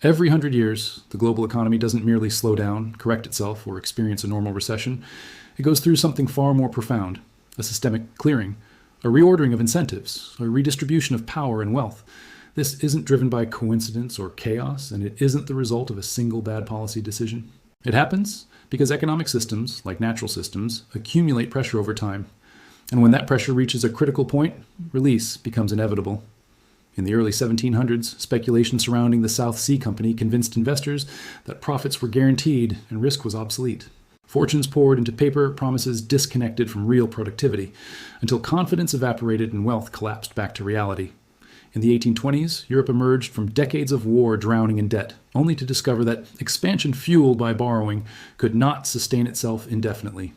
Every 100 years, the global economy doesn't merely slow down, correct itself, or experience a normal recession. It goes through something far more profound, a systemic clearing, a reordering of incentives, a redistribution of power and wealth. This isn't driven by coincidence or chaos, and it isn't the result of a single bad policy decision. It happens because economic systems, like natural systems, accumulate pressure over time. And when that pressure reaches a critical point, release becomes inevitable. In the early 1700s, speculation surrounding the South Sea Company convinced investors that profits were guaranteed and risk was obsolete. Fortunes poured into paper promises disconnected from real productivity, until confidence evaporated and wealth collapsed back to reality. In the 1820s, Europe emerged from decades of war drowning in debt, only to discover that expansion fueled by borrowing could not sustain itself indefinitely.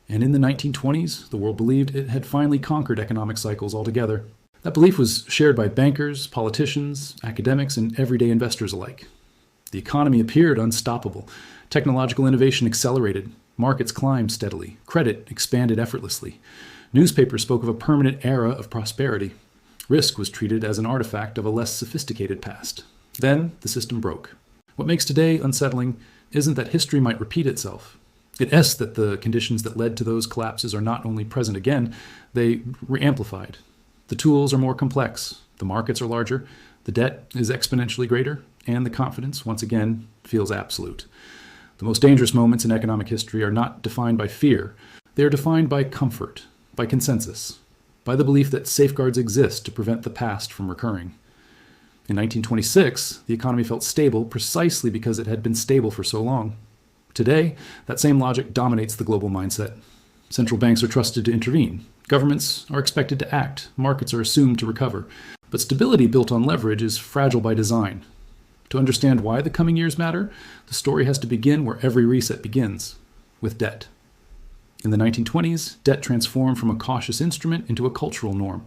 And in the 1920s, the world believed it had finally conquered economic cycles altogether. That belief was shared by bankers, politicians, academics, and everyday investors alike. The economy appeared unstoppable. Technological innovation accelerated. Markets climbed steadily. Credit expanded effortlessly. Newspapers spoke of a permanent era of prosperity. Risk was treated as an artifact of a less sophisticated past. Then the system broke. What makes today unsettling isn't that history might repeat itself. It is that the conditions that led to those collapses are not only present again, they re-amplified. The tools are more complex, the markets are larger, the debt is exponentially greater, and the confidence, once again, feels absolute. The most dangerous moments in economic history are not defined by fear. They are defined by comfort, by consensus, by the belief that safeguards exist to prevent the past from recurring. In 1926, the economy felt stable precisely because it had been stable for so long. Today, that same logic dominates the global mindset. Central banks are trusted to intervene. Governments are expected to act. Markets are assumed to recover. But stability built on leverage is fragile by design. To understand why the coming years matter, the story has to begin where every reset begins, with debt. In the 1920s, debt transformed from a cautious instrument into a cultural norm.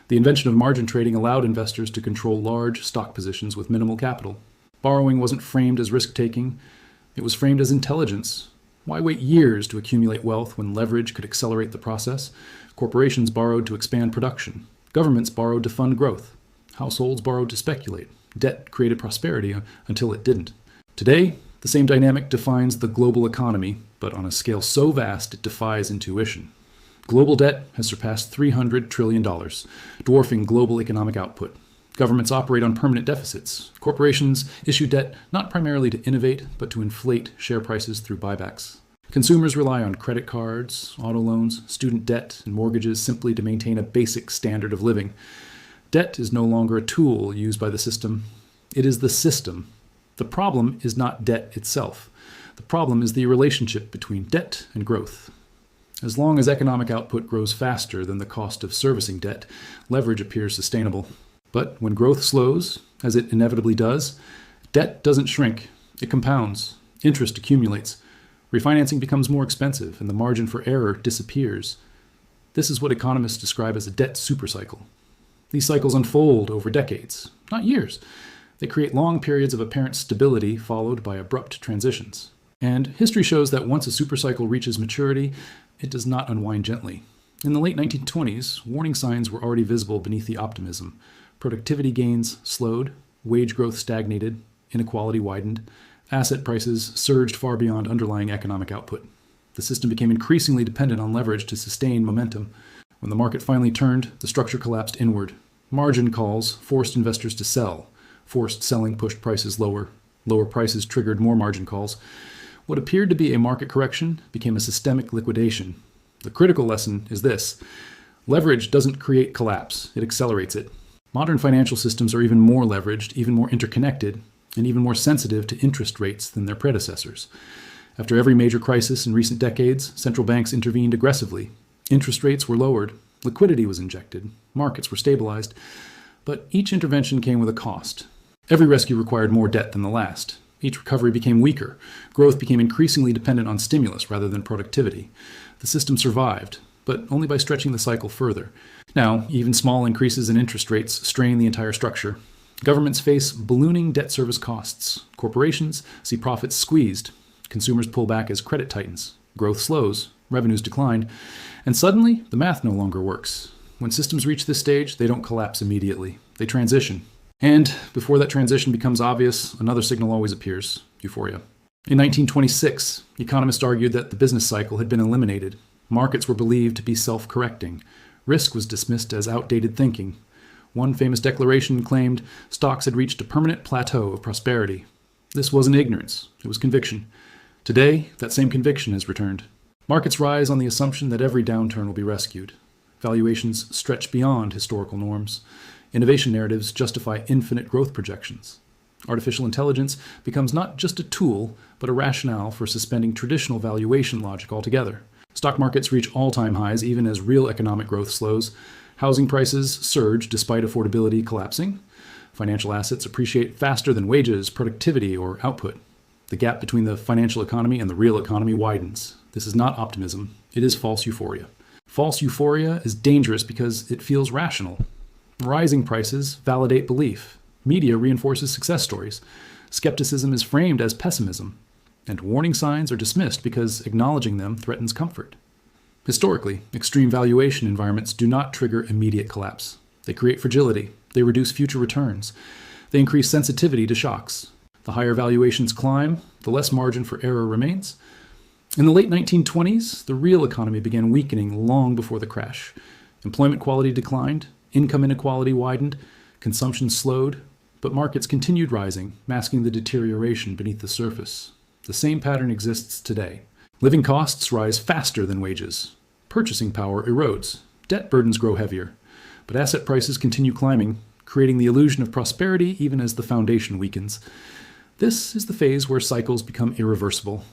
The invention of margin trading allowed investors to control large stock positions with minimal capital. Borrowing wasn't framed as risk-taking. It was framed as intelligence. Why wait years to accumulate wealth when leverage could accelerate the process? Corporations borrowed to expand production. Governments borrowed to fund growth. Households borrowed to speculate. Debt created prosperity until it didn't. Today, the same dynamic defines the global economy, but on a scale so vast it defies intuition. Global debt has surpassed $300 trillion, dwarfing global economic output. Governments operate on permanent deficits. Corporations issue debt not primarily to innovate, but to inflate share prices through buybacks. Consumers rely on credit cards, auto loans, student debt, and mortgages simply to maintain a basic standard of living. Debt is no longer a tool used by the system. It is the system. The problem is not debt itself. The problem is the relationship between debt and growth. As long as economic output grows faster than the cost of servicing debt, leverage appears sustainable. But when growth slows, as it inevitably does, debt doesn't shrink. It compounds. Interest accumulates. Refinancing becomes more expensive, and the margin for error disappears. This is what economists describe as a debt supercycle. These cycles unfold over decades, not years. They create long periods of apparent stability followed by abrupt transitions. And history shows that once a supercycle reaches maturity, it does not unwind gently. In the late 1920s, warning signs were already visible beneath the optimism. Productivity gains slowed, wage growth stagnated, inequality widened, asset prices surged far beyond underlying economic output. The system became increasingly dependent on leverage to sustain momentum. When the market finally turned, the structure collapsed inward. Margin calls forced investors to sell. Forced selling pushed prices lower. Lower prices triggered more margin calls. What appeared to be a market correction became a systemic liquidation. The critical lesson is this: leverage doesn't create collapse, it accelerates it. Modern financial systems are even more leveraged, even more interconnected, and even more sensitive to interest rates than their predecessors. After every major crisis in recent decades, central banks intervened aggressively. Interest rates were lowered, liquidity was injected, markets were stabilized, but each intervention came with a cost. Every rescue required more debt than the last. Each recovery became weaker. Growth became increasingly dependent on stimulus rather than productivity. The system survived, but only by stretching the cycle further. Now, even small increases in interest rates strain the entire structure. Governments face ballooning debt service costs. Corporations see profits squeezed. Consumers pull back as credit tightens. Growth slows. Revenues decline. And suddenly, the math no longer works. When systems reach this stage, they don't collapse immediately. They transition. And before that transition becomes obvious, another signal always appears: euphoria. In 1926, economists argued that the business cycle had been eliminated. Markets were believed to be self-correcting. Risk was dismissed as outdated thinking. One famous declaration claimed stocks had reached a permanent plateau of prosperity. This wasn't ignorance, it was conviction. Today, that same conviction has returned. Markets rise on the assumption that every downturn will be rescued. Valuations stretch beyond historical norms. Innovation narratives justify infinite growth projections. Artificial intelligence becomes not just a tool, but a rationale for suspending traditional valuation logic altogether. Stock markets reach all-time highs even as real economic growth slows. Housing prices surge despite affordability collapsing. Financial assets appreciate faster than wages, productivity, or output. The gap between the financial economy and the real economy widens. This is not optimism. It is false euphoria. False euphoria is dangerous because it feels rational. Rising prices validate belief. Media reinforces success stories. Skepticism is framed as pessimism. And warning signs are dismissed because acknowledging them threatens comfort. Historically, extreme valuation environments do not trigger immediate collapse. They create fragility. They reduce future returns. They increase sensitivity to shocks. The higher valuations climb, the less margin for error remains. In the late 1920s, the real economy began weakening long before the crash. Employment quality declined, income inequality widened, consumption slowed, but markets continued rising, masking the deterioration beneath the surface. The same pattern exists today. Living costs rise faster than wages. Purchasing power erodes. Debt burdens grow heavier. But asset prices continue climbing, creating the illusion of prosperity even as the foundation weakens. This is the phase where cycles become irreversible.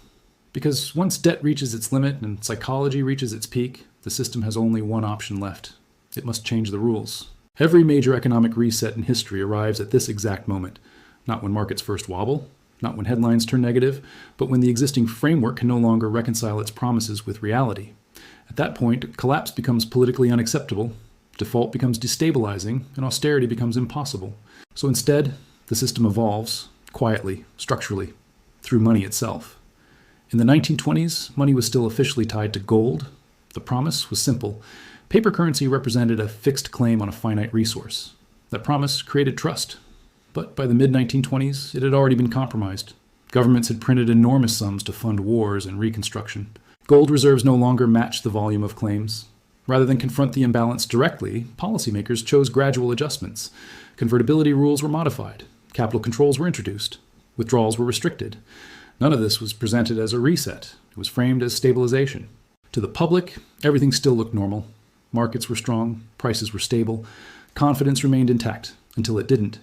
Because once debt reaches its limit and psychology reaches its peak, the system has only one option left. It must change the rules. Every major economic reset in history arrives at this exact moment. Not when markets first wobble, not when headlines turn negative, but when the existing framework can no longer reconcile its promises with reality. At that point, collapse becomes politically unacceptable, default becomes destabilizing, and austerity becomes impossible. So instead, the system evolves, quietly, structurally, through money itself. In the 1920s, money was still officially tied to gold. The promise was simple. Paper currency represented a fixed claim on a finite resource. That promise created trust. But by the mid-1920s, it had already been compromised. Governments had printed enormous sums to fund wars and reconstruction. Gold reserves no longer matched the volume of claims. Rather than confront the imbalance directly, policymakers chose gradual adjustments. Convertibility rules were modified. Capital controls were introduced. Withdrawals were restricted. None of this was presented as a reset. It was framed as stabilization. To the public, everything still looked normal. Markets were strong, prices were stable, confidence remained intact, until it didn't.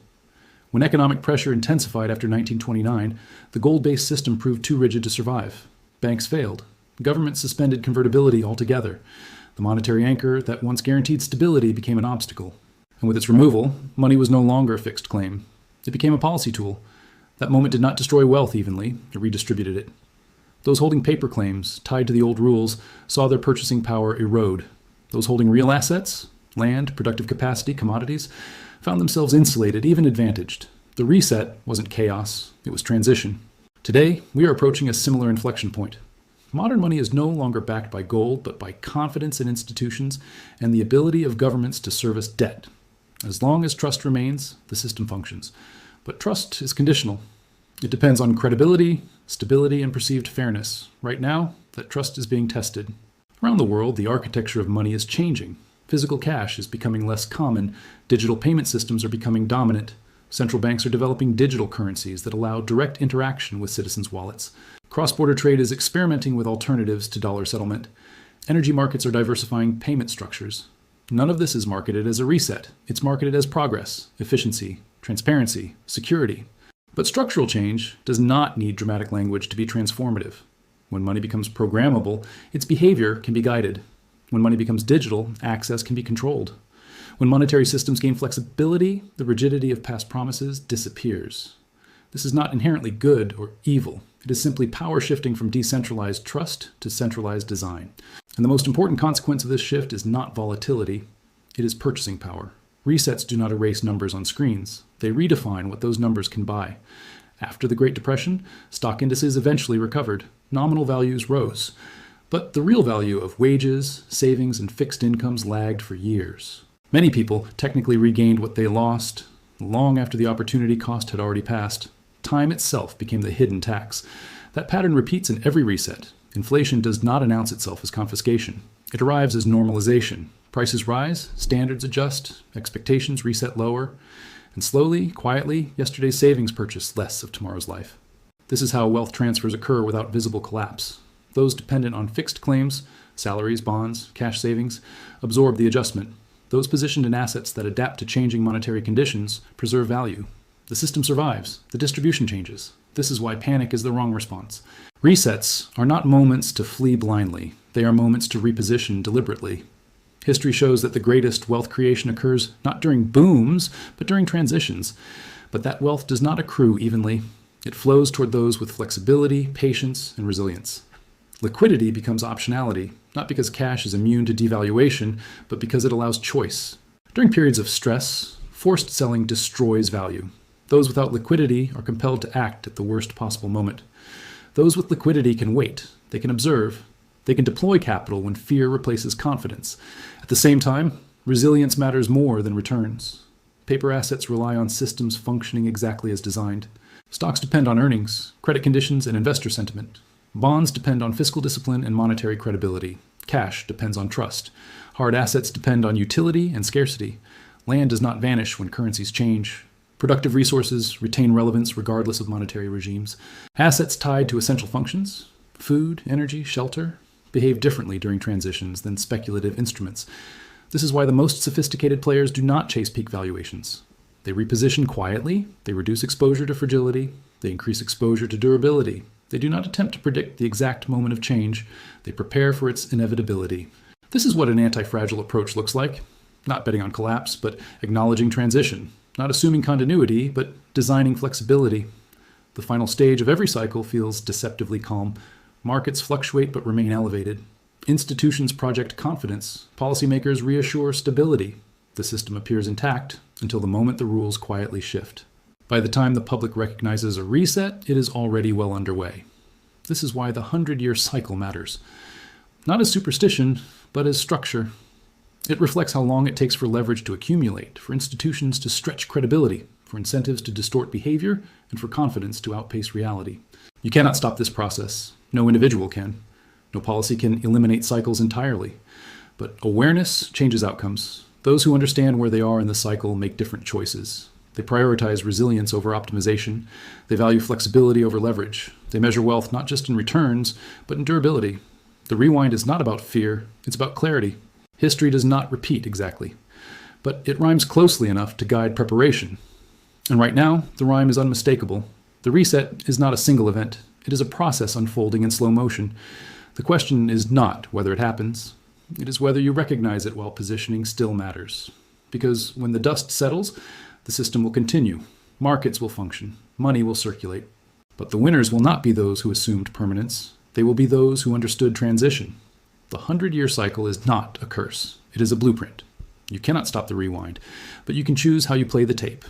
When economic pressure intensified after 1929, the gold-based system proved too rigid to survive. Banks failed. Governments suspended convertibility altogether. The monetary anchor that once guaranteed stability became an obstacle. And with its removal, money was no longer a fixed claim. It became a policy tool. That moment did not destroy wealth evenly, it redistributed it. Those holding paper claims, tied to the old rules, saw their purchasing power erode. Those holding real assets, land, productive capacity, commodities, found themselves insulated, even advantaged. The reset wasn't chaos, it was transition. Today, we are approaching a similar inflection point. Modern money is no longer backed by gold, but by confidence in institutions and the ability of governments to service debt. As long as trust remains, the system functions. But trust is conditional. It depends on credibility, stability, and perceived fairness. Right now, that trust is being tested. Around the world, the architecture of money is changing. Physical cash is becoming less common. Digital payment systems are becoming dominant. Central banks are developing digital currencies that allow direct interaction with citizens' wallets. Cross-border trade is experimenting with alternatives to dollar settlement. Energy markets are diversifying payment structures. None of this is marketed as a reset. It's marketed as progress, efficiency, transparency, security. But structural change does not need dramatic language to be transformative. When money becomes programmable, its behavior can be guided. When money becomes digital, access can be controlled. When monetary systems gain flexibility, the rigidity of past promises disappears. This is not inherently good or evil. It is simply power shifting from decentralized trust to centralized design. And the most important consequence of this shift is not volatility, it is purchasing power. Resets do not erase numbers on screens. They redefine what those numbers can buy. After the Great Depression, stock indices eventually recovered. Nominal values rose. But the real value of wages, savings, and fixed incomes lagged for years. Many people technically regained what they lost. Long after the opportunity cost had already passed, time itself became the hidden tax. That pattern repeats in every reset. Inflation does not announce itself as confiscation. It arrives as normalization. Prices rise, standards adjust, expectations reset lower, and slowly, quietly, yesterday's savings purchase less of tomorrow's life. This is how wealth transfers occur without visible collapse. Those dependent on fixed claims, salaries, bonds, cash savings, absorb the adjustment. Those positioned in assets that adapt to changing monetary conditions preserve value. The system survives. The distribution changes. This is why panic is the wrong response. Resets are not moments to flee blindly. They are moments to reposition deliberately. History shows that the greatest wealth creation occurs not during booms, but during transitions. But that wealth does not accrue evenly. It flows toward those with flexibility, patience, and resilience. Liquidity becomes optionality, not because cash is immune to devaluation, but because it allows choice. During periods of stress, forced selling destroys value. Those without liquidity are compelled to act at the worst possible moment. Those with liquidity can wait. They can observe. They can deploy capital when fear replaces confidence. At the same time, resilience matters more than returns. Paper assets rely on systems functioning exactly as designed. Stocks depend on earnings, credit conditions, and investor sentiment. Bonds depend on fiscal discipline and monetary credibility. Cash depends on trust. Hard assets depend on utility and scarcity. Land does not vanish when currencies change. Productive resources retain relevance regardless of monetary regimes. Assets tied to essential functions, food, energy, shelter, behave differently during transitions than speculative instruments. This is why the most sophisticated players do not chase peak valuations. They reposition quietly, they reduce exposure to fragility, they increase exposure to durability. They do not attempt to predict the exact moment of change, they prepare for its inevitability. This is what an anti-fragile approach looks like. Not betting on collapse, but acknowledging transition. Not assuming continuity, but designing flexibility. The final stage of every cycle feels deceptively calm. Markets fluctuate but remain elevated. Institutions project confidence. Policymakers reassure stability. The system appears intact until the moment the rules quietly shift. By the time the public recognizes a reset, it is already well underway. This is why the 100-year cycle matters. Not as superstition, but as structure. It reflects how long it takes for leverage to accumulate, for institutions to stretch credibility, for incentives to distort behavior, and for confidence to outpace reality. You cannot stop this process. No individual can. No policy can eliminate cycles entirely. But awareness changes outcomes. Those who understand where they are in the cycle make different choices. They prioritize resilience over optimization. They value flexibility over leverage. They measure wealth not just in returns, but in durability. The rewind is not about fear, it's about clarity. History does not repeat exactly, but it rhymes closely enough to guide preparation. And right now, the rhyme is unmistakable. The reset is not a single event. It is a process unfolding in slow motion. The question is not whether it happens. It is whether you recognize it while positioning still matters. Because when the dust settles, the system will continue. Markets will function. Money will circulate. But the winners will not be those who assumed permanence. They will be those who understood transition. The 100-year cycle is not a curse. It is a blueprint. You cannot stop the rewind, but you can choose how you play the tape.